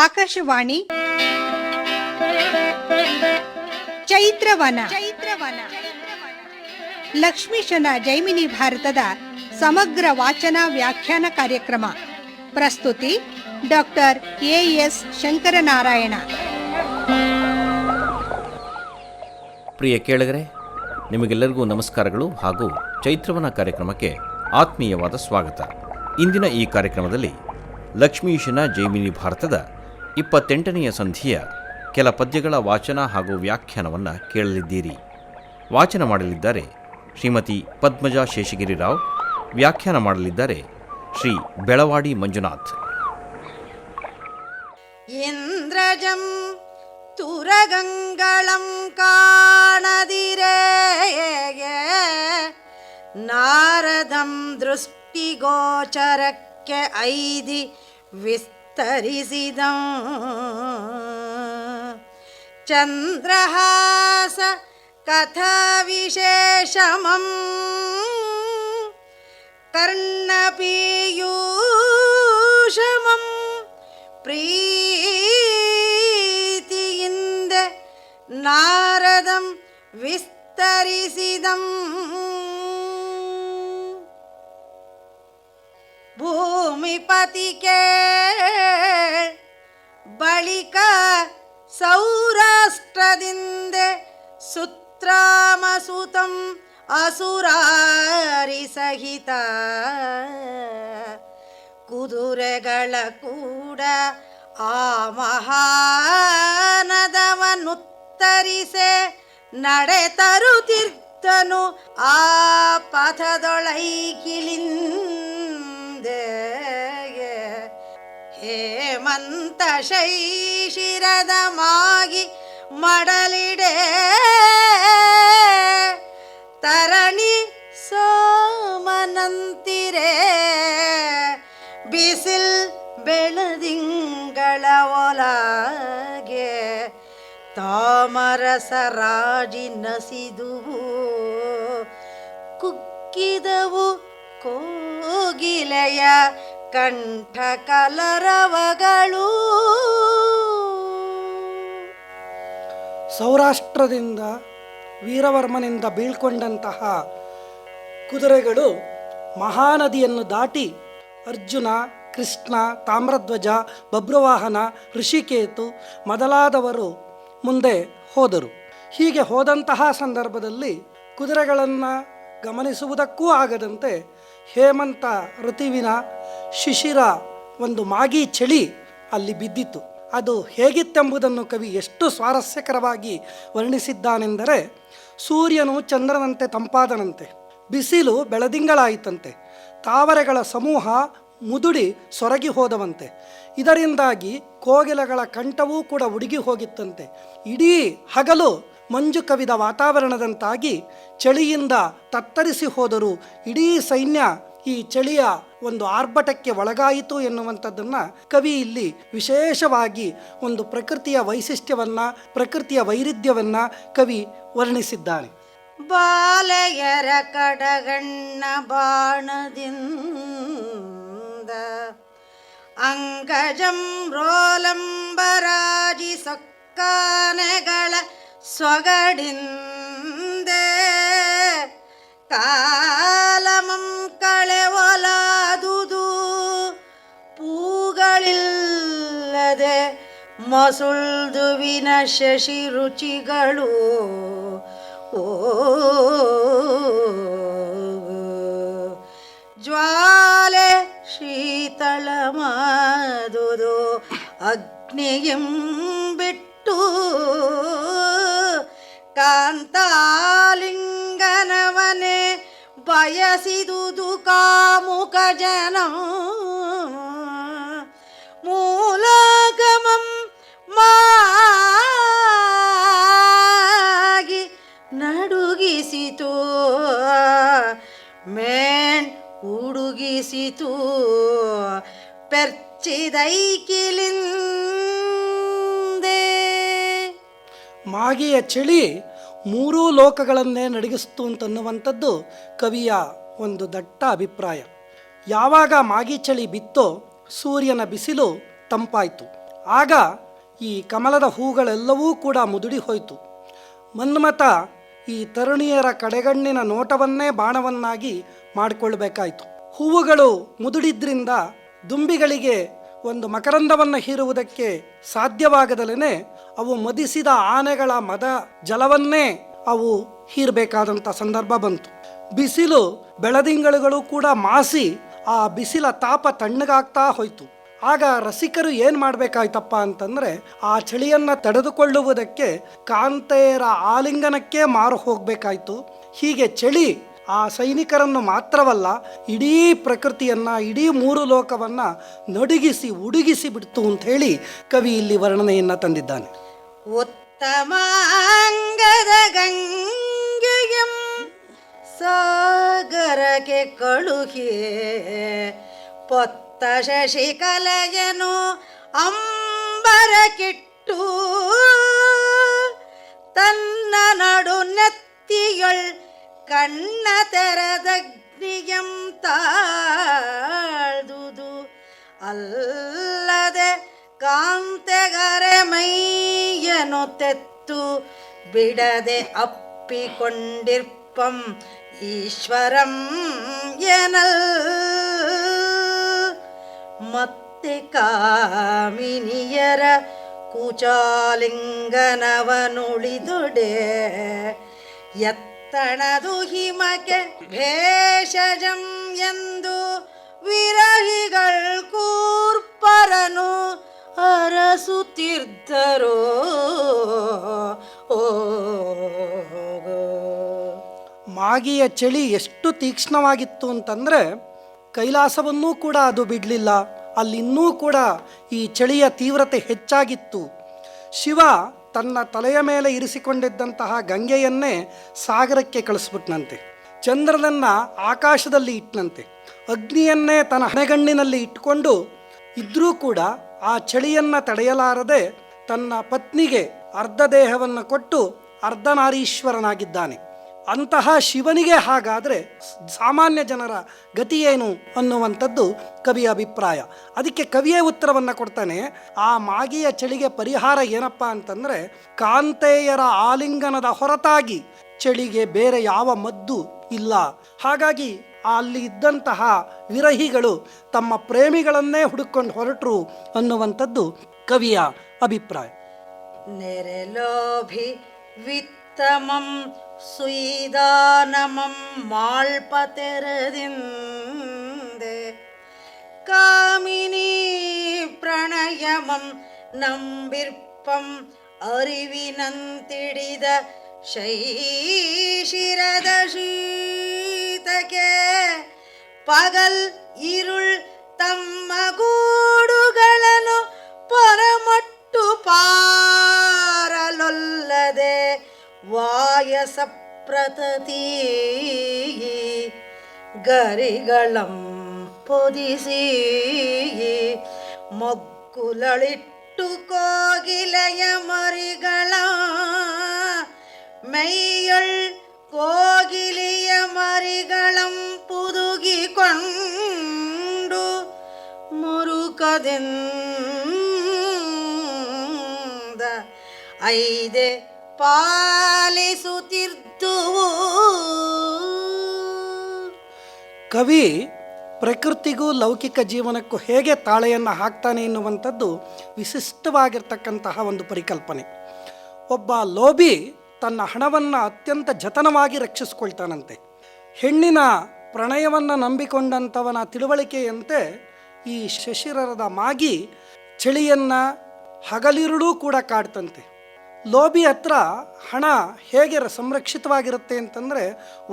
ಆಕಾಶವಾಣಿ ಚೈತ್ರವನ ಲಕ್ಷ್ಮೀಶನ ಜೈಮಿನಿ ಭಾರತದ ಸಮಗ್ರ ವಾಚನ ವ್ಯಾಖ್ಯಾನ ಕಾರ್ಯಕ್ರಮ. ಪ್ರಸ್ತುತಿ ಡಾಕ್ಟರ್ ಎಎಸ್ ಶಂಕರನಾರಾಯಣ. ಪ್ರಿಯ ಕೇಳಿಗರೆ, ನಿಮಗೆಲ್ಲರಿಗೂ ನಮಸ್ಕಾರಗಳು ಹಾಗೂ ಚೈತ್ರವನ ಕಾರ್ಯಕ್ರಮಕ್ಕೆ ಆತ್ಮೀಯವಾದ ಸ್ವಾಗತ. ಇಂದಿನ ಈ ಕಾರ್ಯಕ್ರಮದಲ್ಲಿ ಲಕ್ಷ್ಮೀಶನ ಜೈಮಿನಿ ಭಾರತದ 28ನೆಯ ಸಂಧಿಯ ಕೆಲ ಪದ್ಯಗಳ ವಾಚನ ಹಾಗೂ ವ್ಯಾಖ್ಯಾನವನ್ನು ಕೇಳಲಿದ್ದೀರಿ. ವಾಚನ ಮಾಡಲಿದ್ದಾರೆ ಶ್ರೀಮತಿ ಪದ್ಮಜಾ ಶೇಷಗಿರಿರಾವ್. ವ್ಯಾಖ್ಯಾನ ಮಾಡಲಿದ್ದಾರೆ ಶ್ರೀ ಬೆಳವಾಡಿ ಮಂಜುನಾಥ್. ಇಂದ್ರಜಂ ತುರಗಂಗಳಂ ಕಾಣದಿರೇ ನಾರದಂ ದೃಷ್ಟಿಗೋಚರಕ್ಕೆ ಐದಿ ವಿಸ್ತರಿಸಿದಂ ಚಂದ್ರಹಾಸ ಕಥಾ ವಿಶೇಷಮಂ ಕರ್ಣಪೀಯೂಷಮಂ ಪ್ರೀತಿಯಿಂದ ನಾರದಂ ವಿಸ್ತರಿಸಿದಂ ಭೂಮಿಪತಿಗೆ ಬಳಿಕ ಸೌರಾಷ್ಟ್ರದಿಂದ ಸುತ್ರಾಮಸುತಂ ಅಸುರಾರಿ ಸಹಿತ ಕುದುರೆಗಳ ಕೂಡ ಆ ಮಹಾನದವನುತ್ತರಿಸೆ ನಡೆತರುತ್ತಿದ್ದನು ಆ ಪಥದೊಳೈಕಿಲಿಂದೆ ಹೇಮಂತ ಶೈಶಿರದ ಮಾಗಿ ಮಡಲಿಡೆ ತರಣಿ ಸೋಮನಂತಿರೆ ಬಿಸಿಲ್ ಬೆಳದಿಂಗಳ ಒಳಗೆ ತಾಮರಸರಾಜಿ ನಸಿದುವು ಕುಕ್ಕಿದವು ಕೋಗಿಲೆಯ ಕಂಠ ಕಲರವಗಳು. ಸೌರಾಷ್ಟ್ರದಿಂದ ವೀರವರ್ಮನಿಂದ ಬೀಳ್ಕೊಂಡಂತಹ ಕುದುರೆಗಳು ಮಹಾನದಿಯನ್ನು ದಾಟಿ ಅರ್ಜುನ, ಕೃಷ್ಣ, ತಾಮ್ರಧ್ವಜ, ಬಬ್ರುವಾಹನ, ಋಷಿಕೇತು ಮೊದಲಾದವರು ಮುಂದೆ ಹೋದರು. ಹೀಗೆ ಹೋದಂತಹ ಸಂದರ್ಭದಲ್ಲಿ ಕುದುರೆಗಳನ್ನು ಗಮನಿಸುವುದಕ್ಕೂ ಆಗದಂತೆ ಹೇಮಂತ ಋತುವಿನ ಶಿಶಿರ ಒಂದು ಮಾಗಿ ಚಳಿ ಅಲ್ಲಿ ಬಿದ್ದಿತು. ಅದು ಹೇಗಿತ್ತೆಂಬುದನ್ನು ಕವಿ ಎಷ್ಟು ಸ್ವಾರಸ್ಯಕರವಾಗಿ ವರ್ಣಿಸಿದ್ದಾನೆಂದರೆ, ಸೂರ್ಯನು ಚಂದ್ರನಂತೆ ತಂಪಾದನಂತೆ, ಬಿಸಿಲು ಬೆಳದಿಂಗಳಾಯಿತಂತೆ, ತಾವರೆಗಳ ಸಮೂಹ ಮುದುಡಿ ಸೊರಗಿ ಹೋದವಂತೆ, ಇದರಿಂದಾಗಿ ಕೋಗಿಲೆಗಳ ಕಂಠವೂ ಕೂಡ ಉಡುಗಿ ಹೋಗಿತ್ತಂತೆ. ಇಡೀ ಹಗಲು ಮಂಜು ಕವಿದ ವಾತಾವರಣದಂತಾಗಿ ಚಳಿಯಿಂದ ತತ್ತರಿಸಿ ಹೋದರೂ ಇಡೀ ಸೈನ್ಯ ಈ ಚಳಿಯ ಒಂದು ಆರ್ಭಟಕ್ಕೆ ಒಳಗಾಯಿತು ಎನ್ನುವಂಥದ್ದನ್ನು ಕವಿ ಇಲ್ಲಿ ವಿಶೇಷವಾಗಿ ಒಂದು ಪ್ರಕೃತಿಯ ವೈಶಿಷ್ಟ್ಯವನ್ನು, ಪ್ರಕೃತಿಯ ವೈರುಧ್ಯವನ್ನು ಕವಿ ವರ್ಣಿಸಿದ್ದಾನೆ. ಬಾಲಯರ ಕಡಗಣ್ಣ ಬಾಣದಿಂದ ಅಂಗಜಂ ರೋಲಂಬರಾಜಿ ಸೊಕ್ಕಾನೆಗಳ ಸೊಗಡಿಂದೆ ಕಾಲಮಂ ಕಳೆವಲಾದುದು ಪೂಗಳಿಲ್ಲದೆ ಮಸುಳ್ದುವಿನ ಶಶಿ ರುಚಿಗಳು ಓ ಜ್ವಾಲೆ ಶೀತಳ ಮಾದುದು ಅಗ್ನಿಯಂ ಬಿಟ್ಟು ಕಾಂತಾಲಿಂಗನವನೇ ಬಯಸಿದುದು ಕಾಮುಕ ಜನ ಮೂಲಗಮಂ ಮಾಗಿ ನಡುಗಿಸಿತು ಮೇಣ್ ಉಡುಗಿಸಿತು ಪೆರ್ಚಿದೈಕಿಲಿಂದೆ. ಮಾಗಿಯ ಚಳಿ ಮೂರೂ ಲೋಕಗಳನ್ನೇ ನಡಗಿಸ್ತು ಅಂತನ್ನುವಂಥದ್ದು ಕವಿಯ ಒಂದು ದಟ್ಟ ಅಭಿಪ್ರಾಯ. ಯಾವಾಗ ಮಾಗಿ ಚಳಿ ಬಿತ್ತೋ ಸೂರ್ಯನ ಬಿಸಿಲು ತಂಪಾಯಿತು. ಆಗ ಈ ಕಮಲದ ಹೂಗಳೆಲ್ಲವೂ ಕೂಡ ಮುದುಡಿ ಹೋಯಿತು. ಮನ್ಮಥ ಈ ತರುಣಿಯರ ಕಡೆಗಣ್ಣಿನ ನೋಟವನ್ನೇ ಬಾಣವನ್ನಾಗಿ ಮಾಡಿಕೊಳ್ಬೇಕಾಯಿತು. ಹೂವುಗಳು ಮುದುಡಿದ್ರಿಂದ ದುಂಬಿಗಳಿಗೆ ಒಂದು ಮಕರಂದವನ್ನು ಹೀರುವುದಕ್ಕೆ ಸಾಧ್ಯವಾಗದಲೇ ಅವು ಮದಿಸಿದ ಆನೆಗಳ ಮದ ಜಲವನ್ನೇ ಅವು ಹೀರಬೇಕಾದಂಥ ಸಂದರ್ಭ ಬಂತು. ಬಿಸಿಲು ಬೆಳದಿಂಗಳುಗಳು ಕೂಡ ಮಾಸಿ ಆ ಬಿಸಿಲ ತಾಪ ತಣ್ಣಗಾಗ್ತಾ ಹೋಯಿತು. ಆಗ ರಸಿಕರು ಏನು ಮಾಡಬೇಕಾಯ್ತಪ್ಪ ಅಂತಂದರೆ ಆ ಚಳಿಯನ್ನು ತಡೆದುಕೊಳ್ಳುವುದಕ್ಕೆ ಕಾಂತೆಯರ ಆಲಿಂಗನಕ್ಕೆ ಮಾರು ಹೋಗಬೇಕಾಯ್ತು. ಹೀಗೆ ಚಳಿ ಆ ಸೈನಿಕರನ್ನು ಮಾತ್ರವಲ್ಲ, ಇಡೀ ಪ್ರಕೃತಿಯನ್ನು, ಇಡೀ ಮೂರು ಲೋಕವನ್ನು ನಡುಗಿಸಿ ಉಡುಗಿಸಿ ಬಿಡ್ತು ಅಂತ ಹೇಳಿ ಕವಿ ಇಲ್ಲಿ ವರ್ಣನೆಯನ್ನು ತಂದಿದ್ದಾನೆ. ಉತ್ತಮಾಂಗದ ಗಂಗೆಯಂ ಸಾಗರಕ್ಕೆ ಕಳುಹಿ ಪೊತ್ತ ಶಶಿಕಲೆಯನು ಅಂಬರ ಕಿಟ್ಟು ತನ್ನ ನಡು ನೆತ್ತಿಯೊಳ್ ಕಣ್ಣ ತೆರೆದಗ್ನಿಯಂ ತಾಳ್ದುದು ಅಲ್ಲದೆ ಕಾಂತೆಗರೆ ಮೈಯನು ತೆತ್ತು ಬಿಡದೆ ಅಪ್ಪಿಕೊಂಡಿರ್ಪಂ ಈಶ್ವರಂ ಎನಲ್ ಮತ್ತೆ ಕಾಮಿನಿಯರ ಕುಚಾಲಿಂಗನವನುಳಿದೊಡೆ ಎತ್ತಣದು ಹಿಮಕ್ಕೆ ಭೇಷಜಂ ಎಂದು ವಿರಹಿಗಳ್ ಕೂರ್ಪರನು ಅರಸುತ್ತಿರ್ದರೋ ಮಾಗಿಯ ಚಳಿ ಎಷ್ಟು ತೀಕ್ಷ್ಣವಾಗಿತ್ತು ಅಂತಂದರೆ ಕೈಲಾಸವನ್ನೂ ಕೂಡ ಅದು ಬಿಡಲಿಲ್ಲ. ಅಲ್ಲಿನ್ನೂ ಕೂಡ ಈ ಚಳಿಯ ತೀವ್ರತೆ ಹೆಚ್ಚಾಗಿತ್ತು. ಶಿವ ತನ್ನ ತಲೆಯ ಮೇಲೆ ಇರಿಸಿಕೊಂಡಿದ್ದಂತಹ ಗಂಗೆಯನ್ನೇ ಸಾಗರಕ್ಕೆ ಕಳಿಸ್ಬಿಟ್ನಂತೆ. ಚಂದ್ರನನ್ನು ಆಕಾಶದಲ್ಲಿ ಇಟ್ಟನಂತೆ. ಅಗ್ನಿಯನ್ನೇ ತನ್ನ ಹಣೆಗಣ್ಣಿನಲ್ಲಿ ಇಟ್ಟುಕೊಂಡು ಇದ್ರೂ ಕೂಡ ಆ ಚಳಿಯನ್ನು ತಡೆಯಲಾರದೆ ತನ್ನ ಪತ್ನಿಗೆ ಅರ್ಧ ದೇಹವನ್ನು ಕೊಟ್ಟು ಅರ್ಧನಾರೀಶ್ವರನಾಗಿದ್ದಾನೆ. ಅಂತಹ ಶಿವನಿಗೆ ಹಾಗಾದರೆ ಸಾಮಾನ್ಯ ಜನರ ಗತಿಯೇನು ಅನ್ನುವಂಥದ್ದು ಕವಿಯ ಅಭಿಪ್ರಾಯ. ಅದಕ್ಕೆ ಕವಿಯೇ ಉತ್ತರವನ್ನು ಕೊಡ್ತಾನೆ. ಆ ಮಾಗಿಯ ಚಳಿಗೆ ಪರಿಹಾರ ಏನಪ್ಪ ಅಂತಂದರೆ, ಕಾಂತೆಯರ ಆಲಿಂಗನದ ಹೊರತಾಗಿ ಚಳಿಗೆ ಬೇರೆ ಯಾವ ಮದ್ದು ಇಲ್ಲ. ಹಾಗಾಗಿ ಅಲ್ಲಿ ಇದ್ದಂತಹ ವಿರಹಿಗಳು ತಮ್ಮ ಪ್ರೇಮಿಗಳನ್ನೇ ಹುಡುಕೊಂಡು ಹೊರಟರು ಅನ್ನುವಂಥದ್ದು ಕವಿಯ ಅಭಿಪ್ರಾಯ. ನೆರೆಲೋಭಿ ವಿತ್ತಮಂ ಸುಯಿದಾನಮಂ ಮಾಳ್ಪತೆರದಿಂದೆ ಕಾಮಿನಿ ಪ್ರಣಯಮಂ ನಂಬಿರ್ಪಂ ಅರಿವಿನಂತಿಡಿದ ಶೈಶಿರದ ಶೀತಕ್ಕೆ ಪಗಲ್ ಇರುಳ್ ತಮ್ಮ ಗೂಡುಗಳನ್ನು ಪರಮಟ್ಟು ಪಾರಲೊಲ್ಲದೆ ವಾಯಸ ಪ್ರತತಿ ಗರಿಗಳಂ ಪೊದಿಸಿ ಮೊಗ್ಗುಲಳಿಟ್ಟು ಕೋಗಿಲೆಯ ಮರಿಗಳ ಮೈಯೊಳ್ ಕೋಗಿಲೆಯ ಮರಿಗಳಂ ಪುದುಗಿಕೊಂಡು ಮುರುಕದಿಂದ ಐದೆ ಪಾಲಿಸುತ್ತಿರ್ದುವು. ಕವಿ ಪ್ರಕೃತಿಗೂ ಲೌಕಿಕ ಜೀವನಕ್ಕೂ ಹೇಗೆ ತಾಳೆಯನ್ನು ಹಾಕ್ತಾನೆ ಎನ್ನುವಂಥದ್ದು ವಿಶಿಷ್ಟವಾಗಿರ್ತಕ್ಕಂತಹ ಒಂದು ಪರಿಕಲ್ಪನೆ. ಒಬ್ಬ ಲೋಭಿ ತನ್ನ ಹಣವನ್ನು ಅತ್ಯಂತ ಜತನವಾಗಿ ರಕ್ಷಿಸ್ಕೊಳ್ತಾನಂತೆ. ಹೆಣ್ಣಿನ ಪ್ರಣಯವನ್ನು ನಂಬಿಕೊಂಡಂಥವನ ತಿಳುವಳಿಕೆಯಂತೆ ಈ ಶಶಿರದ ಮಾಗಿ ಚಳಿಯನ್ನು ಹಗಲಿರುಳೂ ಕೂಡ ಕಾಡ್ತಂತೆ. ಲೋಭಿ ಹತ್ರ ಹಣ ಹೇಗೆ ಸಂರಕ್ಷಿತವಾಗಿರುತ್ತೆ ಅಂತಂದರೆ,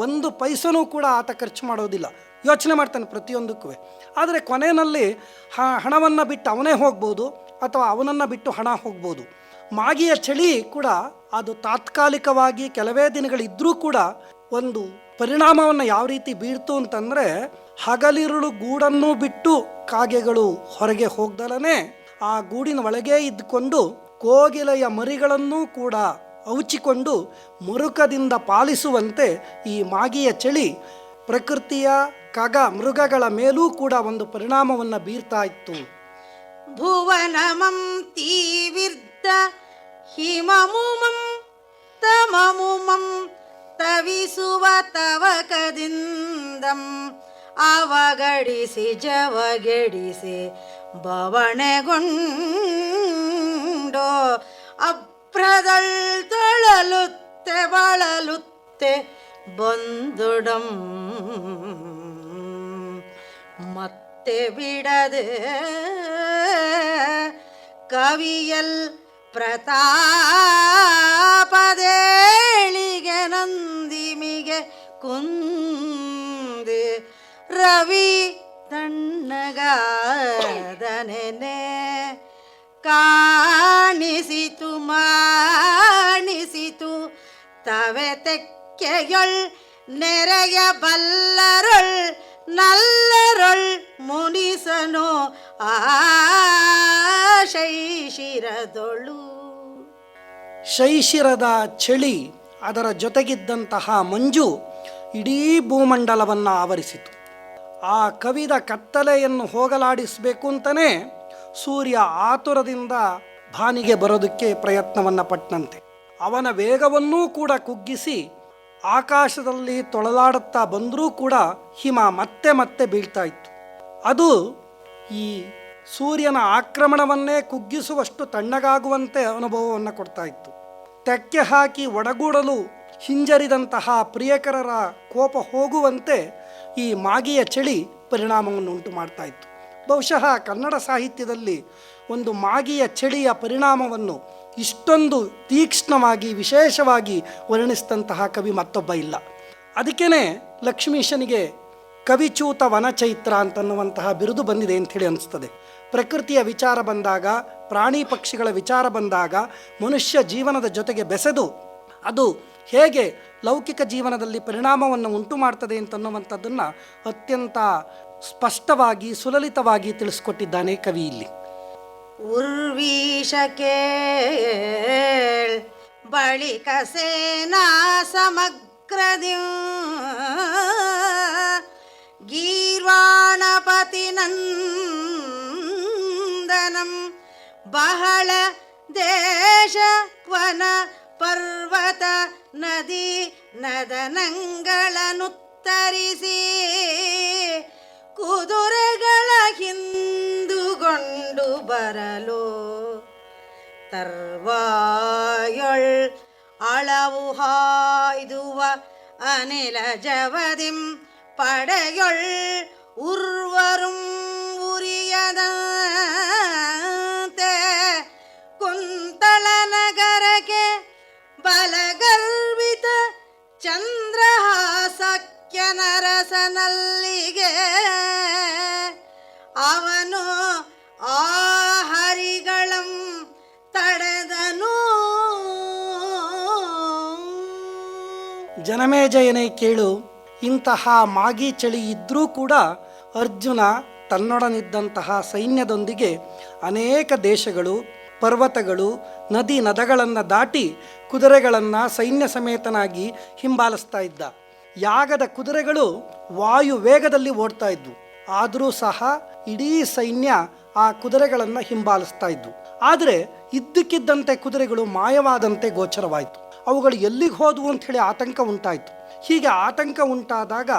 ಒಂದು ಪೈಸನೂ ಕೂಡ ಆತ ಖರ್ಚು ಮಾಡೋದಿಲ್ಲ. ಯೋಚನೆ ಮಾಡ್ತಾನೆ ಪ್ರತಿಯೊಂದಕ್ಕೂ. ಆದರೆ ಕೊನೆಯಲ್ಲಿ ಹಣವನ್ನು ಬಿಟ್ಟು ಅವನೇ ಹೋಗ್ಬೋದು ಅಥವಾ ಅವನನ್ನು ಬಿಟ್ಟು ಹಣ ಹೋಗ್ಬೋದು. ಮಾಗಿಯ ಚಳಿ ಕೂಡ ಅದು ತಾತ್ಕಾಲಿಕವಾಗಿ ಕೆಲವೇ ದಿನಗಳಿದ್ದರೂ ಕೂಡ ಒಂದು ಪರಿಣಾಮವನ್ನು ಯಾವ ರೀತಿ ಬೀಳ್ತು ಅಂತಂದರೆ, ಹಗಲಿರುಳು ಗೂಡನ್ನು ಬಿಟ್ಟು ಕಾಗೆಗಳು ಹೊರಗೆ ಹೋಗ್ದಲೇ ಆ ಗೂಡಿನ ಒಳಗೆ ಇದ್ದುಕೊಂಡು ಕೋಗಿಲೆಯ ಮರಿಗಳನ್ನೂ ಕೂಡ ಔಚಿಕೊಂಡು ಮರುಕದಿಂದ ಪಾಲಿಸುವಂತೆ ಈ ಮಾಗಿಯ ಚಳಿ ಪ್ರಕೃತಿಯ ಮೃಗಗಳ ಮೇಲೂ ಕೂಡ ಒಂದು ಪರಿಣಾಮವನ್ನು ಬೀರ್ತಾ ಇತ್ತು. ಭುವನಮಂ ತೀವಿರ್ದ ಹಿಮಮುಮಂ ತಮಮುಮಂ ತವಿಸುವ ತವಕದಿಂದಂ ಅವಗಡಿಸಿ ಜವಗೆಡಿಸಿ ಬವಣೆಗೊಂಡೋ ಅಭ್ರದಳ್ ತೊಳಲುತ್ತೆ ಬಳಲುತ್ತೆ ಬಂದುಡಂ ಮತ್ತೆ ಬಿಡದೆ ಕವಿಯಲ್ ಪ್ರತಾಪದೇಳಿಗೆ ನಂದಿಮಿಗೆ ಕುಂದೆ ರವಿ ತಣ್ಣಗಾದನೆನೆ ಕಾಣಿಸಿತು ಮಾಣಿಸಿತು ತವೆ ತೆಕ್ಕೆಯೊಳ್ ನೆರೆಯ ಬಲ್ಲರೊಳ್ ನಲ್ಲರೊಳ್ ಮುನಿಸನೋ ಆಶೈಶಿರದೊಳು. ಶೈಶಿರದ ಚಳಿ, ಅದರ ಜೊತೆಗಿದ್ದಂತಹ ಮಂಜು ಇಡೀ ಭೂಮಂಡಲವನ್ನು ಆವರಿಸಿತು. ಆ ಕವಿದ ಕತ್ತಲೆಯನ್ನು ಹೋಗಲಾಡಿಸಬೇಕು ಅಂತಲೇ ಸೂರ್ಯ ಆತುರದಿಂದ ಭಾನಿಗೆ ಬರೋದಕ್ಕೆ ಪ್ರಯತ್ನವನ್ನು ಪಟ್ಟನಂತೆ. ಅವನ ವೇಗವನ್ನೂ ಕೂಡ ಕುಗ್ಗಿಸಿ ಆಕಾಶದಲ್ಲಿ ತೊಳಲಾಡುತ್ತಾ ಬಂದರೂ ಕೂಡ ಹಿಮ ಮತ್ತೆ ಮತ್ತೆ ಬೀಳ್ತಾ ಇತ್ತು. ಅದು ಈ ಸೂರ್ಯನ ಆಕ್ರಮಣವನ್ನೇ ಕುಗ್ಗಿಸುವಷ್ಟು ತಣ್ಣಗಾಗುವಂತೆ ಅನುಭವವನ್ನು ಕೊಡ್ತಾ ಇತ್ತು. ತೆಕ್ಕೆ ಹಾಕಿ ಒಡಗೂಡಲು ಹಿಂಜರಿದಂತಹ ಪ್ರಿಯಕರರ ಕೋಪ ಹೋಗುವಂತೆ ಈ ಮಾಗಿಯ ಚಳಿ ಪರಿಣಾಮವನ್ನು ಉಂಟು ಮಾಡ್ತಾ ಇತ್ತು. ಬಹುಶಃ ಕನ್ನಡ ಸಾಹಿತ್ಯದಲ್ಲಿ ಒಂದು ಮಾಗಿಯ ಚಳಿಯ ಪರಿಣಾಮವನ್ನು ಇಷ್ಟೊಂದು ತೀಕ್ಷ್ಣವಾಗಿ ವಿಶೇಷವಾಗಿ ವರ್ಣಿಸಿದಂತಹ ಕವಿ ಮತ್ತೊಬ್ಬ ಇಲ್ಲ. ಅದಕ್ಕೇ ಲಕ್ಷ್ಮೀಶನಿಗೆ ಕವಿಚೂತ ವನಚೈತ್ರ ಅಂತನ್ನುವಂತಹ ಬಿರುದು ಬಂದಿದೆ ಅಂಥೇಳಿ ಅನಿಸ್ತದೆ. ಪ್ರಕೃತಿಯ ವಿಚಾರ ಬಂದಾಗ, ಪ್ರಾಣಿ ಪಕ್ಷಿಗಳ ವಿಚಾರ ಬಂದಾಗ, ಮನುಷ್ಯ ಜೀವನದ ಜೊತೆಗೆ ಬೆಸೆದು ಅದು ಹೇಗೆ ಲೌಕಿಕ ಜೀವನದಲ್ಲಿ ಪರಿಣಾಮವನ್ನು ಉಂಟು ಮಾಡ್ತದೆ ಅಂತನ್ನುವಂಥದ್ದನ್ನು ಅತ್ಯಂತ ಸ್ಪಷ್ಟವಾಗಿ ಸುಲಲಿತವಾಗಿ ತಿಳಿಸ್ಕೊಟ್ಟಿದ್ದಾನೆ ಕವಿ ಇಲ್ಲಿ. ಉರ್ವೀಶ ಕೇಳ್ ಬಳಿಕ ಸೇನಾ ಸಮಗ್ರದಿ ಗೀರ್ವಾಣಪತಿ ನಂದನಂ ಬಹಳ ದೇಶ ವನ ಪರ್ವತ ನದಿ ನದನಂಗಳನುತ್ತರಿಸಿ ಕುದುರೆಗಳ ಹಿಂದುಗೊಂಡು ಬರಲು ತರ್ವಾಯೊಳ್ ಅಳವು ಹಾಯ್ದುವ ಅನಿಲ ಜವದಿಂ ಪಡೆಯೊಳ್ ಉರ್ವರುಂ ಉರಿಯದಂತೆ ಕುಂತಳ ನಗರಕ್ಕೆ ಬಲಗರ್ವಿತ ಚಂದ್ರಹಾಸಕ್ಯ ನರಸನಲ್ಲಿಗೆ ಅವನು ಆ ಹರಿಗಳಂ ತಡೆದನು. ಜನಮೇಜಯನೇ ಕೇಳು, ಇಂತಹ ಮಾಗಿ ಚಳಿ ಇದ್ದರೂ ಕೂಡ ಅರ್ಜುನ ತನ್ನೊಡನಿದ್ದಂತಹ ಸೈನ್ಯದೊಂದಿಗೆ ಅನೇಕ ದೇಶಗಳು, ಪರ್ವತಗಳು, ನದಿ ನದಗಳನ್ನು ದಾಟಿ ಕುದುರೆಗಳನ್ನು ಸೈನ್ಯ ಸಮೇತನಾಗಿ ಹಿಂಬಾಲಿಸ್ತಾ ಇದ್ದ. ಯಾಗದ ಕುದುರೆಗಳು ವಾಯು ವೇಗದಲ್ಲಿ ಓಡ್ತಾ ಇದ್ವು. ಆದರೂ ಸಹ ಇಡೀ ಸೈನ್ಯ ಆ ಕುದುರೆಗಳನ್ನು ಹಿಂಬಾಲಿಸ್ತಾ ಇದ್ವು. ಆದರೆ ಇದ್ದಕ್ಕಿದ್ದಂತೆ ಕುದುರೆಗಳು ಮಾಯವಾದಂತೆ ಗೋಚರವಾಯಿತು. ಅವುಗಳು ಎಲ್ಲಿಗೆ ಹೋದವು ಅಂಥೇಳಿ ಆತಂಕ ಉಂಟಾಯಿತು. ಹೀಗೆ ಆತಂಕ ಉಂಟಾದಾಗ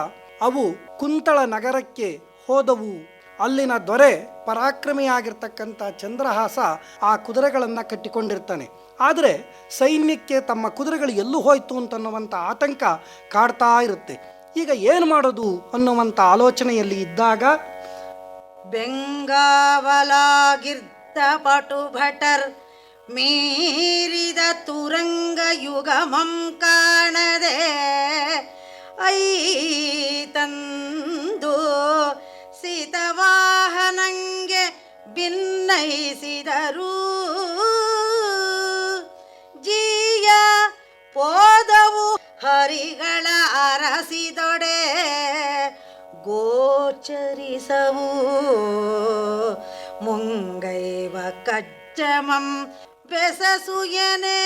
ಅವು ಕುಂತಳ ನಗರಕ್ಕೆ ಹೋದವು. ಅಲ್ಲಿನ ದೊರೆ ಪರಾಕ್ರಮಿಯಾಗಿರ್ತಕ್ಕಂಥ ಚಂದ್ರಹಾಸ ಆ ಕುದುರೆಗಳನ್ನು ಕಟ್ಟಿಕೊಂಡಿರ್ತಾನೆ. ಆದರೆ ಸೈನ್ಯಕ್ಕೆ ತಮ್ಮ ಕುದುರೆಗಳು ಎಲ್ಲೂ ಹೋಯ್ತು ಅಂತನ್ನುವಂಥ ಆತಂಕ ಕಾಡ್ತಾ ಇರುತ್ತೆ. ಈಗ ಏನು ಮಾಡೋದು ಅನ್ನುವಂಥ ಆಲೋಚನೆಯಲ್ಲಿ ಇದ್ದಾಗ ಬೆಂಗಾವಲಾಗಿರ್ತ ಪಟು ಭಟರ್ ಮೀರಿದ ತುರಂಗ ಯುಗಮಂ ಕಾಣದೆ ಐತಂದು ಸೀತವಾಹನಂಗೆ ಭಿನ್ನಯಿಸಿದರು. ಜೀಯ ಪೋದವು ಹರಿಗಳ ಅರಸಿದೊಡೆ ಗೋಚರಿಸವು ಮುಂಗೈವ ಕಜ್ಜಮಂ ಬೆಸಸುಯನೆ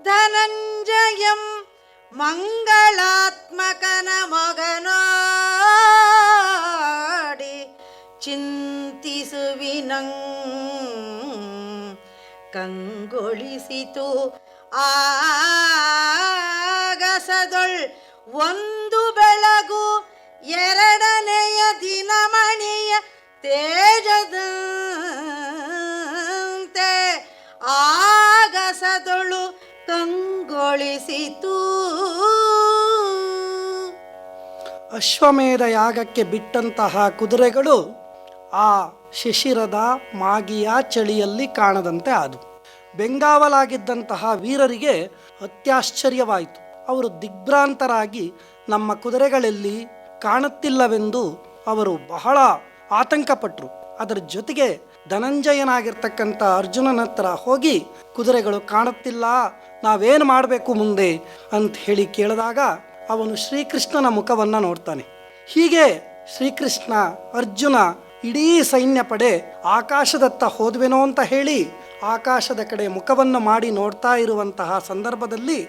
ಧನಂಜಯಂ ಮಂಗಳಾತ್ಮಕನ ಮಗನೋಡಿ ಕಂಗೊಳಿಸಿತು. ಆಗಸದೊಳ್ ಒಂದು ಬೆಳಗು ಎರಡನೆಯ ದಿನಮಣಿಯ ತೇಜದಂತೆ ಆಗಸದೊಳು ಕಂಗೊಳಿಸಿತು. ಅಶ್ವಮೇಧ ಯಾಗಕ್ಕೆ ಬಿಟ್ಟಂತಹ ಕುದುರೆಗಳು ಆ ಶಿಶಿರದ ಮಾಗಿಯ ಚಳಿಯಲ್ಲಿ ಕಾಣದಂತೆ ಆದವು. ಬೆಂಗಾವಲಾಗಿದ್ದಂತಹ ವೀರರಿಗೆ ಅತ್ಯಾಶ್ಚರ್ಯವಾಯಿತು. ಅವರು ದಿಗ್ಭ್ರಾಂತರಾಗಿ ನಮ್ಮ ಕುದುರೆಗಳಲ್ಲಿ ಕಾಣುತ್ತಿಲ್ಲವೆಂದು ಅವರು ಬಹಳ ಆತಂಕಪಟ್ಟರು. ಅದರ ಜೊತೆಗೆ ಧನಂಜಯನಾಗಿರ್ತಕ್ಕಂಥ ಅರ್ಜುನನ ಹತ್ರ ಹೋಗಿ ಕುದುರೆಗಳು ಕಾಣುತ್ತಿಲ್ಲ, ನಾವೇನು ಮಾಡಬೇಕು ಮುಂದೆ ಅಂತ ಹೇಳಿ ಕೇಳಿದಾಗ ಅವನು ಶ್ರೀಕೃಷ್ಣನ ಮುಖವನ್ನು ನೋಡ್ತಾನೆ. ಹೀಗೆ ಶ್ರೀಕೃಷ್ಣ ಅರ್ಜುನ ಇಡೀ ಸೈನ್ಯ ಪಡೆ ಆಕಾಶದತ್ತ ಹೋದ್ವೇನೋ ಅಂತ ಹೇಳಿ ಆಕಾಶದ ಕಡೆ ಮುಖವನ್ನು ಮಾಡಿ ನೋಡ್ತಾ ಇರುವಂತಹ ಸಂದರ್ಭದಲ್ಲಿ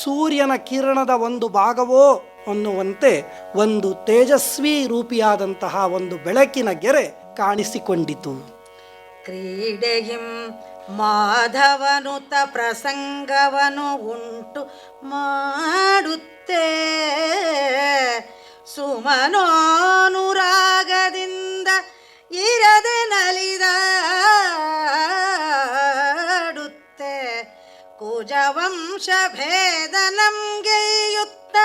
ಸೂರ್ಯನ ಕಿರಣದ ಒಂದು ಭಾಗವೋ ಅನ್ನುವಂತೆ ಒಂದು ತೇಜಸ್ವಿ ರೂಪಿಯಾದಂತಹ ಒಂದು ಬೆಳಕಿನ ಗೆರೆ ಕಾಣಿಸಿಕೊಂಡಿತು. ಕ್ರೀಡೆಯಿಂ ಮಾಧವನುತ ಪ್ರಸಂಗವನು ಉಂಟು ಮಾಡುತ್ತೇ ಸುಮನೋನುರಾಗದಿಂದ ಇರದೆ ನಲಿದಾಡುತ್ತೆ ಕುಜವಂಶ ಭೇದ ನಮ್ಗೆಯುತ್ತ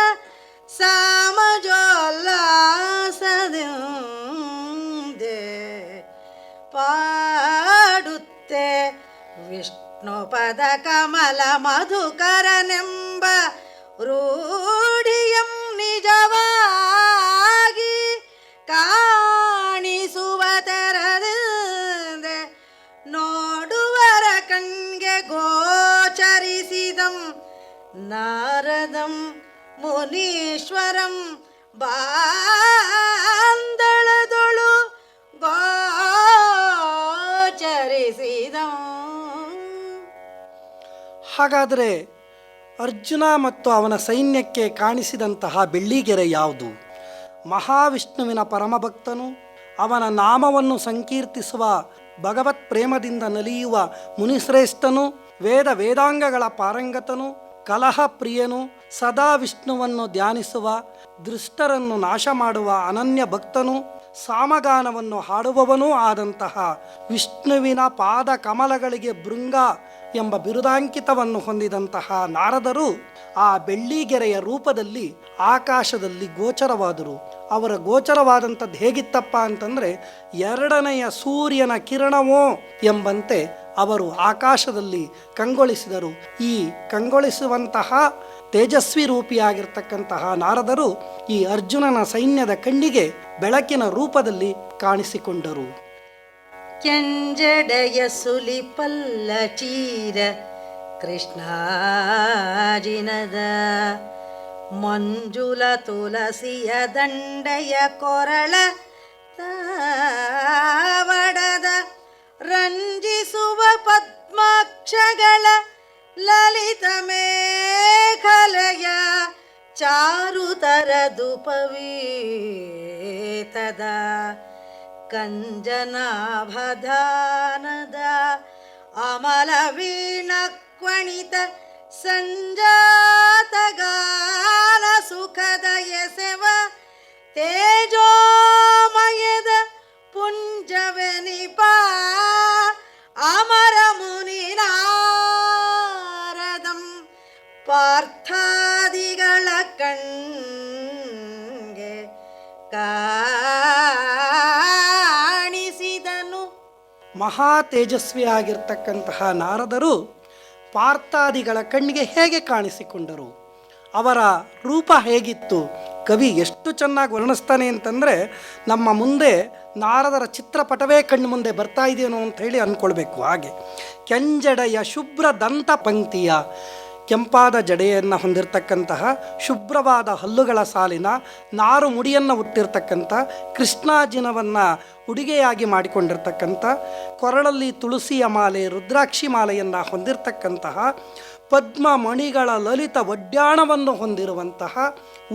ಸಾಮಜೋಲ್ಲಾಸದಿಂದೆ ಪಾಡುತ್ತೆ ವಿಷ್ಣು ಪದ ಕಮಲ ಮಧುಕರನೆಂಬ ರೂಢಿಯಂ ನಿಜವಾಗಿ ಕಾಣಿಸುವ ತೆರದೆ ನೋಡುವರ ಕಣ್ಗೆ ಗೋಚರಿಸಿದಂ ನಾರದಂ ಮುನೀಶ್ವರಂ ಬಾಂದಳದೊಳು ಗೋಚರಿಸಿದಂ. ಹಾಗಾದರೆ ಅರ್ಜುನ ಮತ್ತು ಅವನ ಸೈನ್ಯಕ್ಕೆ ಕಾಣಿಸಿದಂತಹ ಬೆಳ್ಳಿಗೆರೆ ಯಾವುದು? ಮಹಾವಿಷ್ಣುವಿನ ಪರಮಭಕ್ತನು, ಅವನ ನಾಮವನ್ನು ಸಂಕೀರ್ತಿಸುವ ಭಗವತ್ ಪ್ರೇಮದಿಂದ ನಲಿಯುವ ಮುನಿಶ್ರೇಷ್ಠನು, ವೇದಾಂಗಗಳ ಪಾರಂಗತನು, ಕಲಹ ಪ್ರಿಯನು, ಸದಾ ವಿಷ್ಣುವನ್ನು ಧ್ಯಾನಿಸುವ ದುಷ್ಟರನ್ನು ನಾಶ ಮಾಡುವ ಅನನ್ಯ ಭಕ್ತನು, ಸಾಮಗಾನವನ್ನು ಹಾಡುವವನೂ ಆದಂತಹ ವಿಷ್ಣುವಿನ ಪಾದ ಕಮಲಗಳಿಗೆ ಭೃಂಗ ಎಂಬ ಬಿರುದಾಂಕಿತವನ್ನು ಹೊಂದಿದಂತಹ ನಾರದರು ಆ ಬೆಳ್ಳಿಗೆರೆಯ ರೂಪದಲ್ಲಿ ಆಕಾಶದಲ್ಲಿ ಗೋಚರವಾದರು. ಅವರ ಗೋಚರವಾದಂಥದ್ದು ಹೇಗಿತ್ತಪ್ಪ ಅಂತಂದರೆ, ಎರಡನೆಯ ಸೂರ್ಯನ ಕಿರಣವೋ ಎಂಬಂತೆ ಅವರು ಆಕಾಶದಲ್ಲಿ ಕಂಗೊಳಿಸಿದರು. ಈ ಕಂಗೊಳಿಸುವಂತಹ ತೇಜಸ್ವಿ ರೂಪಿಯಾಗಿರ್ತಕ್ಕಂತಹ ನಾರದರು ಈ ಅರ್ಜುನನ ಸೈನ್ಯದ ಕಣ್ಣಿಗೆ ಬೆಳಕಿನ ರೂಪದಲ್ಲಿ ಕಾಣಿಸಿಕೊಂಡರು. ಕೆಂಜಡೆಯ ಸುಲಿಪಲ್ಲ ಚೀರ ಕೃಷ್ಣಾಜಿನದ ಮಂಜುಲ ತುಳಸಿಯ ದಂಡೆಯ ಕೊರಳ ತಾವಡದ ರಂಜಿಸುವ ಪದ್ಮಾಕ್ಷಗಳ ಲಲಿತ ಮೇಖಲೆಯ ಚಾರುತರ ದುಪವೀತದ ಕಂಜನಾಭಧಾನದ ಅಮಲ ವೀಣ ಕ್ವಣಿತ ಸಂಜಾತ ಗಾನ ಸುಖದ ಎಸೆವ ತೇಜೋಮಯದ ಪುಂಜವೆನಿಪ ಅಮರ ಮುನಿನಾರದಂ ಪಾರ್ಥಾದಿಗಳ ಕಣ್ಗೆ ಕಾಣಿಸಿದನು. ಮಹಾ ತೇಜಸ್ವಿಯಾಗಿರ್ತಕ್ಕಂತಹ ನಾರದರು ಪಾರ್ಥಾದಿಗಳ ಕಣ್ಣಿಗೆ ಹೇಗೆ ಕಾಣಿಸಿಕೊಂಡರು? ಅವರ ರೂಪ ಹೇಗಿತ್ತು? ಕವಿ ಎಷ್ಟು ಚೆನ್ನಾಗಿ ವರ್ಣಿಸ್ತಾನೆ ಅಂತಂದರೆ, ನಮ್ಮ ಮುಂದೆ ನಾರದರ ಚಿತ್ರಪಟವೇ ಕಣ್ಣು ಮುಂದೆ ಬರ್ತಾ ಇದೆಯೇನೋ ಅಂತ ಹೇಳಿ ಅಂದ್ಕೊಳ್ಬೇಕು. ಹಾಗೆ ಕೆಂಜಡೆಯ ಶುಭ್ರ ದಂತ ಪಂಕ್ತಿಯ ಕೆಂಪಾದ ಜಡೆಯನ್ನು ಹೊಂದಿರತಕ್ಕಂತಹ, ಶುಭ್ರವಾದ ಹಲ್ಲುಗಳ ಸಾಲಿನ, ನಾರು ಮುಡಿಯನ್ನು ಹುಟ್ಟಿರ್ತಕ್ಕಂಥ, ಕೃಷ್ಣಾಜಿನವನ್ನು ಉಡುಗೆಯಾಗಿ ಮಾಡಿಕೊಂಡಿರ್ತಕ್ಕಂಥ, ಕೊರಳಲ್ಲಿ ತುಳಸಿಯ ಮಾಲೆ, ರುದ್ರಾಕ್ಷಿ ಮಾಲೆಯನ್ನು ಹೊಂದಿರತಕ್ಕಂತಹ, ಪದ್ಮ ಮಣಿಗಳ ಲಲಿತ ಒಡ್ಯಾಣವನ್ನು ಹೊಂದಿರುವಂತಹ,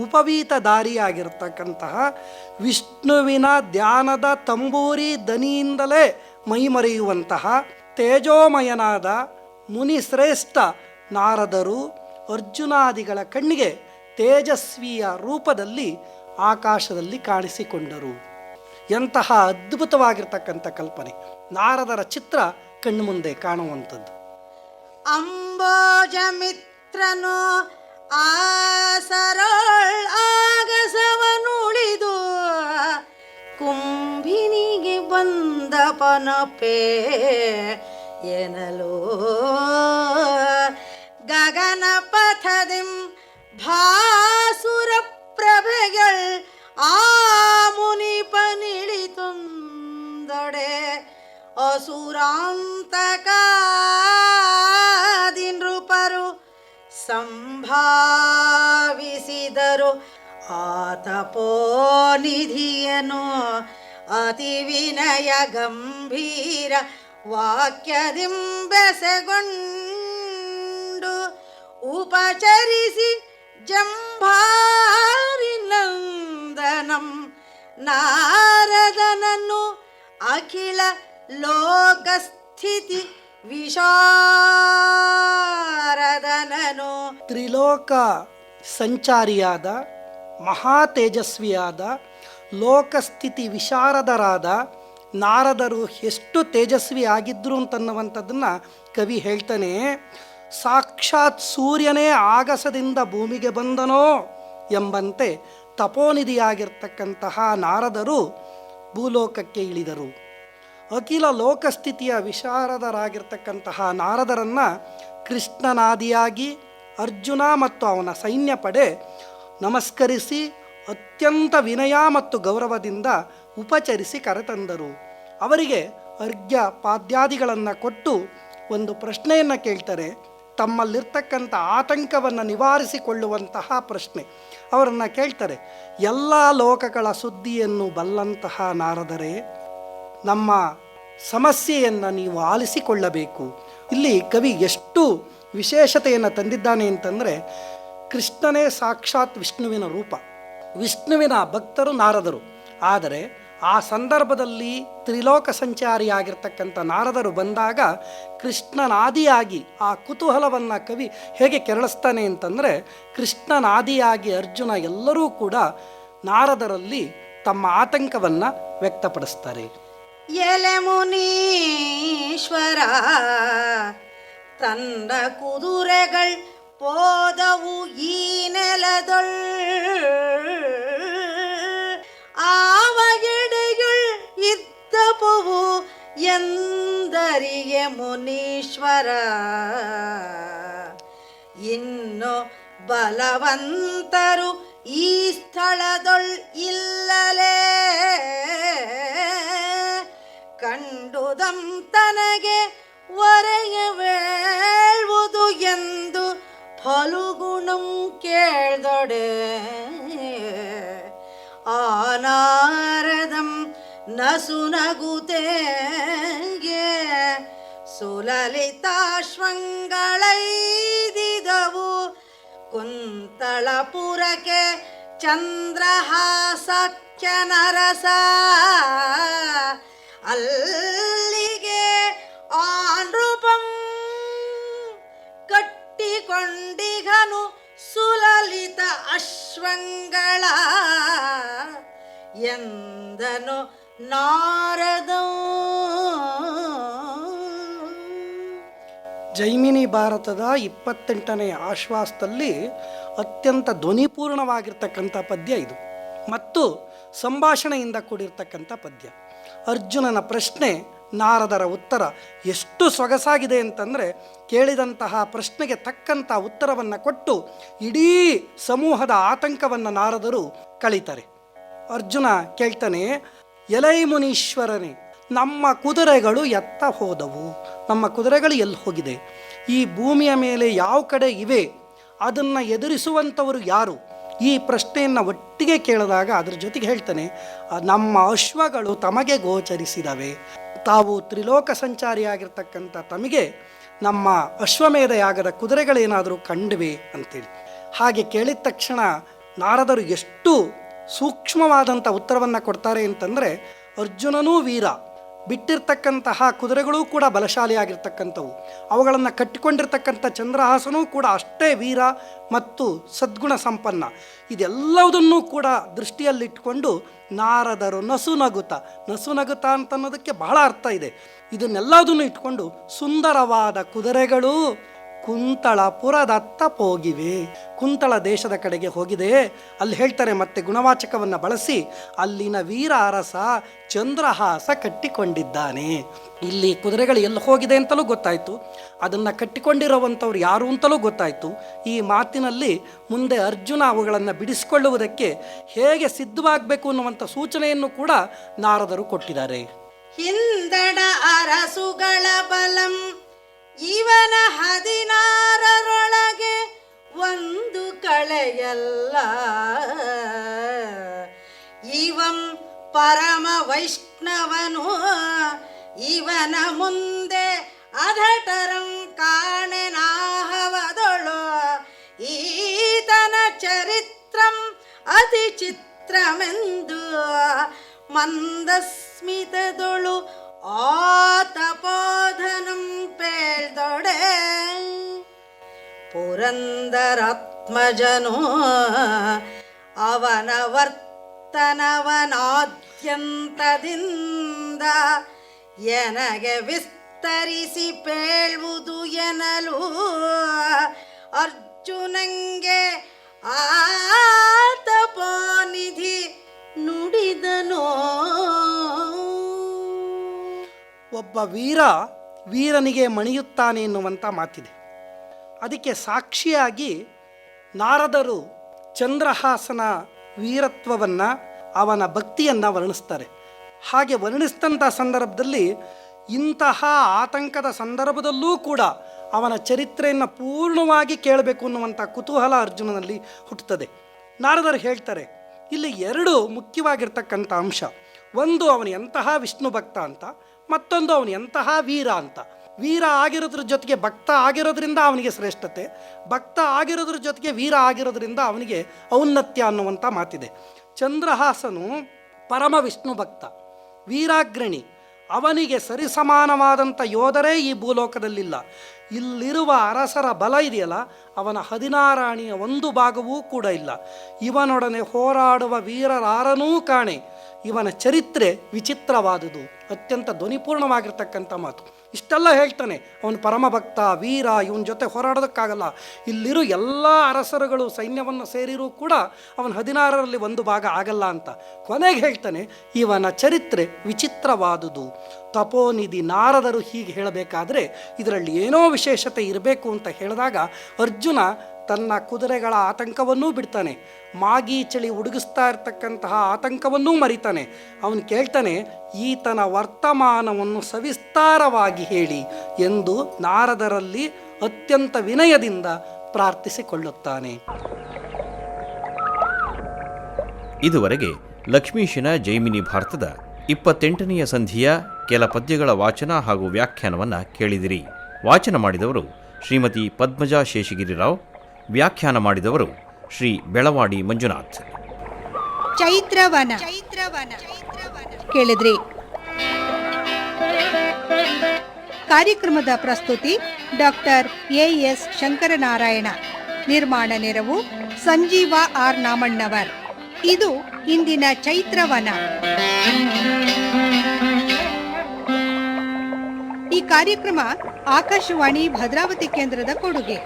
ಉಪವೀತಧಾರಿಯಾಗಿರ್ತಕ್ಕಂತಹ, ವಿಷ್ಣುವಿನ ಧ್ಯಾನದ ತಂಬೂರಿ ದನಿಯಿಂದಲೇ ಮೈಮರೆಯುವಂತಹ, ತೇಜೋಮಯನಾದ ಮುನಿಶ್ರೇಷ್ಠ ನಾರದರು ಅರ್ಜುನಾದಿಗಳ ಕಣ್ಣಿಗೆ ತೇಜಸ್ವಿಯ ರೂಪದಲ್ಲಿ ಆಕಾಶದಲ್ಲಿ ಕಾಣಿಸಿಕೊಂಡರು. ಎಂತಹ ಅದ್ಭುತವಾಗಿರ್ತಕ್ಕಂಥ ಕಲ್ಪನೆ! ನಾರದರ ಚಿತ್ರ ಕಣ್ಣು ಮುಂದೆ ಕಾಣುವಂಥದ್ದು. ಅಂಬೋಜ ಮಿತ್ರನು ಆಸರೊಳ್ ಆಗಸವನುಳಿದು ಕುಂಭಿನಿಗೆ ಬಂದ ಪನಪೆ ಎನಲೋ ಗಗನ ಪಥದಿಂ ಭಾಸುರ ಪ್ರಭೆಗಳ್ ಆ ಮುನಿಪನಿಳಿತೊಂದೊಡೆ ಅಸುರಾಂತಕಾದಿ ನೃಪರು ಸಂಭಾವಿಸಿದರು. ಆತಪೋನಿಧಿಯನು ಅತಿ ವಿನಯ ಗಂಭೀರ ವಾಕ್ಯದಿಂಬೆಸೆಗೊಂಡು ಉಪಚರಿಸಿ ಜಂಭಾರಿ ನಂದನಂ ನಾರದನನ್ನು ಅಖಿಲ ಲೋಕಸ್ಥಿತಿ ವಿಶಾರದನನು ತ್ರಿಲೋಕ ಸಂಚಾರಿಯಾದ ಮಹಾ ತೇಜಸ್ವಿಯಾದ ಲೋಕಸ್ಥಿತಿ ವಿಶಾರದರಾದ ನಾರದರು ಎಷ್ಟು ತೇಜಸ್ವಿ ಆಗಿದ್ರು ಅಂತನ್ನುವಂಥದ್ದನ್ನು ಕವಿ ಹೇಳ್ತಾನೆ. ಸಾಕ್ಷಾತ್ ಸೂರ್ಯನೇ ಆಗಸದಿಂದ ಭೂಮಿಗೆ ಬಂದನೋ ಎಂಬಂತೆ ತಪೋನಿಧಿಯಾಗಿರ್ತಕ್ಕಂತಹ ನಾರದರು ಭೂಲೋಕಕ್ಕೆ ಇಳಿದರು. ಅಖಿಲ ಲೋಕಸ್ಥಿತಿಯ ವಿಶಾರದರಾಗಿರ್ತಕ್ಕಂತಹ ನಾರದರನ್ನು ಕೃಷ್ಣನಾದಿಯಾಗಿ ಅರ್ಜುನ ಮತ್ತು ಅವನ ಸೈನ್ಯ ಪಡೆ ನಮಸ್ಕರಿಸಿ ಅತ್ಯಂತ ವಿನಯ ಮತ್ತು ಗೌರವದಿಂದ ಉಪಚರಿಸಿ ಕರೆತಂದರು. ಅವರಿಗೆ ಅರ್ಘ್ಯ ಪಾದ್ಯಾದಿಗಳನ್ನು ಕೊಟ್ಟು ಒಂದು ಪ್ರಶ್ನೆಯನ್ನು ಕೇಳ್ತಾರೆ. ತಮ್ಮಲ್ಲಿರ್ತಕ್ಕಂಥ ಆತಂಕವನ್ನು ನಿವಾರಿಸಿಕೊಳ್ಳುವಂತಹ ಪ್ರಶ್ನೆ ಅವರನ್ನು ಕೇಳ್ತಾರೆ. ಎಲ್ಲ ಲೋಕಗಳ ಸುದ್ದಿಯನ್ನು ಬಲ್ಲಂತಹ ನಾರದರೆ ನಮ್ಮ ಸಮಸ್ಯೆಯನ್ನು ನೀವು ಆಲಿಸಿಕೊಳ್ಳಬೇಕು. ಇಲ್ಲಿ ಕವಿ ಎಷ್ಟು ವಿಶೇಷತೆಯನ್ನು ತಂದಿದ್ದಾನೆ ಅಂತಂದರೆ, ಕೃಷ್ಣನೇ ಸಾಕ್ಷಾತ್ ವಿಷ್ಣುವಿನ ರೂಪ, ವಿಷ್ಣುವಿನ ಭಕ್ತರು ನಾರದರು. ಆದರೆ ಆ ಸಂದರ್ಭದಲ್ಲಿ ತ್ರಿಲೋಕ ಸಂಚಾರಿಯಾಗಿರ್ತಕ್ಕಂಥ ನಾರದರು ಬಂದಾಗ ಕೃಷ್ಣನಾದಿಯಾಗಿ ಆ ಕುತೂಹಲವನ್ನು ಕವಿ ಹೇಗೆ ಕೆರಳಿಸ್ತಾನೆ ಅಂತಂದರೆ, ಕೃಷ್ಣನಾದಿಯಾಗಿ ಅರ್ಜುನ ಎಲ್ಲರೂ ಕೂಡ ನಾರದರಲ್ಲಿ ತಮ್ಮ ಆತಂಕವನ್ನು ವ್ಯಕ್ತಪಡಿಸ್ತಾರೆ. ಎಲೆ ಮುನೀಶ್ವರ ತನ್ನ ಕುದುರೆಗಳ್ ಪೋದವು ಈ ನೆಲದೊಳ್ ಆವ ಎಡೆಯುಳ್ ಇದ್ದಪವು ಎಂದರಿಗೆ ಮುನೀಶ್ವರ. ಇನ್ನು ಬಲವಂತರು ಈ ಸ್ಥಳದೊಳ್ ಇಲ್ಲಲೇ ಕಂಡುದಂ ತನಗೆ ವರೆಯವೇಳುವುದು ಎಂದು ಫಲುಗುಣಂ ಕೇಳ್ದೊಡೆ. ಆನಾರದಂ ನಸುನಗುತೆಗೆ ಸುಲಲಿತಾಶ್ವಂಗಳೈದಿದವು ಕುಂತಳಪುರಕ್ಕೆ ಚಂದ್ರಹಾಸಖ್ಯ ನರಸ. ಅಲ್ಲಿಗೆ ಆ ನೃಪಂ ಕಟ್ಟಿಕೊಂಡಿಗನು ಸುಲಲಿತ ಅಶ್ವಂಗಳ ಎಂದನು ನಾರದ. ಜೈಮಿನಿ ಭಾರತದ 28ನೇ ಆಶ್ವಾಸದಲ್ಲಿ ಅತ್ಯಂತ ಧ್ವನಿಪೂರ್ಣವಾಗಿರ್ತಕ್ಕಂಥ ಪದ್ಯ ಇದು ಮತ್ತು ಸಂಭಾಷಣೆಯಿಂದ ಕೂಡಿರ್ತಕ್ಕಂಥ ಪದ್ಯ. ಅರ್ಜುನನ ಪ್ರಶ್ನೆ, ನಾರದರ ಉತ್ತರ ಎಷ್ಟು ಸೊಗಸಾಗಿದೆ ಅಂತಂದರೆ, ಕೇಳಿದಂತಹ ಪ್ರಶ್ನೆಗೆ ತಕ್ಕಂಥ ಉತ್ತರವನ್ನು ಕೊಟ್ಟು ಇಡೀ ಸಮೂಹದ ಆತಂಕವನ್ನು ನಾರದರು ಕಳೀತಾರೆ. ಅರ್ಜುನ ಕೇಳ್ತಾನೆ, ಎಲೈ ಮುನೀಶ್ವರನೇ, ನಮ್ಮ ಕುದುರೆಗಳು ಎತ್ತ ಹೋದವು? ನಮ್ಮ ಕುದುರೆಗಳು ಎಲ್ಲಿ ಹೋಗಿದೆ? ಈ ಭೂಮಿಯ ಮೇಲೆ ಯಾವ ಕಡೆ ಇವೆ? ಅದನ್ನು ಎದುರಿಸುವಂಥವರು ಯಾರು? ಈ ಪ್ರಶ್ನೆಯನ್ನು ಒಟ್ಟಿಗೆ ಕೇಳಿದಾಗ ಅದರ ಜೊತೆಗೆ ಹೇಳ್ತಾನೆ, ನಮ್ಮ ಅಶ್ವಗಳು ತಮಗೆ ಗೋಚರಿಸಿದವೆ. ತಾವು ತ್ರಿಲೋಕ ಸಂಚಾರಿಯಾಗಿರ್ತಕ್ಕಂಥ ತಮಗೆ ನಮ್ಮ ಅಶ್ವಮೇಧ ಯಾಗದ ಕುದುರೆಗಳೇನಾದರೂ ಕಂಡಿವೆ ಅಂತೇಳಿ. ಹಾಗೆ ಕೇಳಿದ ತಕ್ಷಣ ನಾರದರು ಎಷ್ಟು ಸೂಕ್ಷ್ಮವಾದಂಥ ಉತ್ತರವನ್ನು ಕೊಡ್ತಾರೆ ಅಂತಂದರೆ, ಅರ್ಜುನನೂ ವೀರ, ಬಿಟ್ಟಿರ್ತಕ್ಕಂತಹ ಕುದುರೆಗಳೂ ಕೂಡ ಬಲಶಾಲಿಯಾಗಿರ್ತಕ್ಕಂಥವು. ಅವುಗಳನ್ನು ಕಟ್ಟಿಕೊಂಡಿರ್ತಕ್ಕಂಥ ಚಂದ್ರಹಾಸನೂ ಕೂಡ ಅಷ್ಟೇ ವೀರ ಮತ್ತು ಸದ್ಗುಣ ಸಂಪನ್ನ. ಇದೆಲ್ಲವುದನ್ನೂ ಕೂಡ ದೃಷ್ಟಿಯಲ್ಲಿಟ್ಟುಕೊಂಡು ನಾರದರು ನಸುನಗುತ ಅಂತನ್ನೋದಕ್ಕೆ ಬಹಳ ಅರ್ಥ ಇದೆ. ಇದನ್ನೆಲ್ಲದನ್ನು ಇಟ್ಕೊಂಡು ಸುಂದರವಾದ ಕುದುರೆಗಳು ಕುಂತಳಪುರದತ್ತ ಹೋಗಿವೆ, ಕುಂತಳ ದೇಶದ ಕಡೆಗೆ ಹೋಗಿದೆ. ಅಲ್ಲಿ ಹೇಳ್ತಾರೆ ಮತ್ತೆ ಗುಣವಾಚಕವನ್ನು ಬಳಸಿ, ಅಲ್ಲಿನ ವೀರ ಅರಸ ಚಂದ್ರಹಾಸ ಕಟ್ಟಿಕೊಂಡಿದ್ದಾನೆ. ಇಲ್ಲಿ ಕುದುರೆಗಳು ಎಲ್ಲಿ ಹೋಗಿದೆ ಅಂತಲೂ ಗೊತ್ತಾಯಿತು, ಅದನ್ನು ಕಟ್ಟಿಕೊಂಡಿರುವಂಥವ್ರು ಯಾರು ಅಂತಲೂ ಗೊತ್ತಾಯಿತು. ಈ ಮಾತಿನಲ್ಲಿ ಮುಂದೆ ಅರ್ಜುನ ಅವುಗಳನ್ನು ಬಿಡಿಸಿಕೊಳ್ಳುವುದಕ್ಕೆ ಹೇಗೆ ಸಿದ್ಧವಾಗಬೇಕು ಅನ್ನುವಂಥ ಸೂಚನೆಯನ್ನು ಕೂಡ ನಾರದರು ಕೊಟ್ಟಿದ್ದಾರೆ. ಹಿಂದಡ ಅರಸುಗಳ ಬಲಂ ಇವನ 16ರೊಳಗೆ ಒಂದು ಕಳೆಯಲ್ಲ. ಇವಂ ಪರಮ ವೈಷ್ಣವನು ಇವನ ಮುಂದೆ ಅಧಟರಂ ಕಾಣೆನಾಹವದೊಳು. ಈತನ ಚರಿತ್ರಂ ಅತಿ ಚಿತ್ರಮೆಂದು ಮಂದಸ್ಮಿತದೊಳು ಆತಪೋಧನಂ ಪೇಳ್ದೊಡೆ. ಪುರಂದರಾತ್ಮಜನು ಅವನ ವರ್ತನವನಾದ್ಯಂತದಿಂದ ಎನಗೆ ವಿಸ್ತರಿಸಿ ಪೇಳುವುದು ಎನಲು. ಅರ್ಜುನಂಗೆ ಆತಪೋನಿಧಿ ನುಡಿದನೋ. ಒಬ್ಬ ವೀರನಿಗೆ ಮಣಿಯುತ್ತಾನೆ ಎನ್ನುವಂಥ ಮಾತಿದೆ. ಅದಕ್ಕೆ ಸಾಕ್ಷಿಯಾಗಿ ನಾರದರು ಚಂದ್ರಹಾಸನ ವೀರತ್ವವನ್ನು, ಅವನ ಭಕ್ತಿಯನ್ನು ವರ್ಣಿಸ್ತಾರೆ. ಹಾಗೆ ವರ್ಣಿಸಿದಂಥ ಸಂದರ್ಭದಲ್ಲಿ ಇಂತಹ ಆತಂಕದ ಸಂದರ್ಭದಲ್ಲೂ ಕೂಡ ಅವನ ಚರಿತ್ರೆಯನ್ನು ಪೂರ್ಣವಾಗಿ ಕೇಳಬೇಕು ಅನ್ನುವಂಥ ಕುತೂಹಲ ಅರ್ಜುನನಲ್ಲಿ ಹುಟ್ಟುತ್ತದೆ. ನಾರದರು ಹೇಳ್ತಾರೆ, ಇಲ್ಲಿ 2 ಮುಖ್ಯವಾಗಿರ್ತಕ್ಕಂಥ ಅಂಶ. ಒಂದು, ಅವನು ಎಂತಹ ವಿಷ್ಣು ಭಕ್ತ ಅಂತ, ಮತ್ತೊಂದು ಅವನು ಎಂತಹ ವೀರ ಅಂತ. ವೀರ ಆಗಿರೋದ್ರ ಜೊತೆಗೆ ಭಕ್ತ ಆಗಿರೋದ್ರಿಂದ ಅವನಿಗೆ ಶ್ರೇಷ್ಠತೆ, ಭಕ್ತ ಆಗಿರೋದ್ರ ಜೊತೆಗೆ ವೀರ ಆಗಿರೋದ್ರಿಂದ ಅವನಿಗೆ ಔನ್ನತ್ಯ ಅನ್ನುವಂಥ ಮಾತಿದೆ. ಚಂದ್ರಹಾಸನು ಪರಮ ವಿಷ್ಣು ಭಕ್ತ, ವೀರಾಗ್ರಣಿ. ಅವನಿಗೆ ಸರಿಸಮಾನವಾದಂಥ ಯೋಧರೇ ಈ ಭೂಲೋಕದಲ್ಲಿಲ್ಲ. ಇಲ್ಲಿರುವ ಅರಸರ ಬಲ ಇದೆಯಲ್ಲ, ಅವನ 16 ಆಣೆಯ ಒಂದು ಭಾಗವೂ ಕೂಡ ಇಲ್ಲ. ಇವನೊಡನೆ ಹೋರಾಡುವ ವೀರರಾರನೂ ಕಾಣೆ. ಇವನ ಚರಿತ್ರೆ ವಿಚಿತ್ರವಾದುದು, ಅತ್ಯಂತ ಧ್ವನಿಪೂರ್ಣವಾಗಿರ್ತಕ್ಕಂಥ ಮಾತು. ಇಷ್ಟೆಲ್ಲ ಹೇಳ್ತಾನೆ. ಅವನು ಪರಮಭಕ್ತ, ವೀರ, ಇವನ ಜೊತೆ ಹೋರಾಡೋದಕ್ಕಾಗಲ್ಲ. ಇಲ್ಲಿರೋ ಎಲ್ಲ ಅರಸರುಗಳು ಸೈನ್ಯವನ್ನು ಸೇರಿರೂ ಕೂಡ ಅವನ 16ರಲ್ಲಿ ಒಂದು ಭಾಗ ಆಗಲ್ಲ ಅಂತ. ಕೊನೆಗೆ ಹೇಳ್ತಾನೆ, ಇವನ ಚರಿತ್ರೆ ವಿಚಿತ್ರವಾದುದು. ತಪೋನಿಧಿ. ನಾರದರು ಹೀಗೆ ಹೇಳಬೇಕಾದ್ರೆ ಇದರಲ್ಲಿ ಏನೋ ವಿಶೇಷತೆ ಇರಬೇಕು ಅಂತ ಹೇಳಿದಾಗ ಅರ್ಜುನ ತನ್ನ ಕುದುರೆಗಳ ಆತಂಕವನ್ನೂ ಬಿಡ್ತಾನೆ, ಮಾಗಿ ಚಳಿ ಹುಡುಗಿಸ್ತಾ ಇರ್ತಕ್ಕಂತಹ ಆತಂಕವನ್ನೂ ಮರಿತಾನೆ. ಅವನು ಕೇಳ್ತಾನೆ, ಈತನ ವರ್ತಮಾನವನ್ನು ಸವಿಸ್ತಾರವಾಗಿ ಹೇಳಿ ಎಂದು ನಾರದರಲ್ಲಿ ಅತ್ಯಂತ ವಿನಯದಿಂದ ಪ್ರಾರ್ಥಿಸಿಕೊಳ್ಳುತ್ತಾನೆ. ಇದುವರೆಗೆ ಲಕ್ಷ್ಮೀಶನ ಜೈಮಿನಿ ಭಾರತದ 28ನೆಯ ಸಂಧಿಯ ಕೆಲ ಪದ್ಯಗಳ ವಾಚನ ಹಾಗೂ ವ್ಯಾಖ್ಯಾನವನ್ನು ಕೇಳಿದಿರಿ. ವಾಚನ ಮಾಡಿದವರು ಶ್ರೀಮತಿ ಪದ್ಮಜಾ ಶೇಷಗಿರಿರಾವ್, ವ್ಯಾಖ್ಯಾನ ಮಾಡಿದವರು ಶ್ರೀ ಬೆಳವಾಡಿ ಮಂಜುನಾಥ್. ಚೈತ್ರವನ ಕೇಳಿದ್ರಿ. ಕಾರ್ಯಕ್ರಮದ ಪ್ರಸ್ತುತಿ ಡಾಕ್ಟರ್ ಎಎಸ್ ಶಂಕರನಾರಾಯಣ. ನಿರ್ಮಾಣ ನೆರವು ಸಂಜೀವ ಆರ್ ನಾಮಣ್ಣವರ್. ಇದು ಇಂದಿನ ಚೈತ್ರವನ. ಈ ಕಾರ್ಯಕ್ರಮ ಆಕಾಶವಾಣಿ ಭದ್ರಾವತಿ ಕೇಂದ್ರದ ಕೊಡುಗೆ.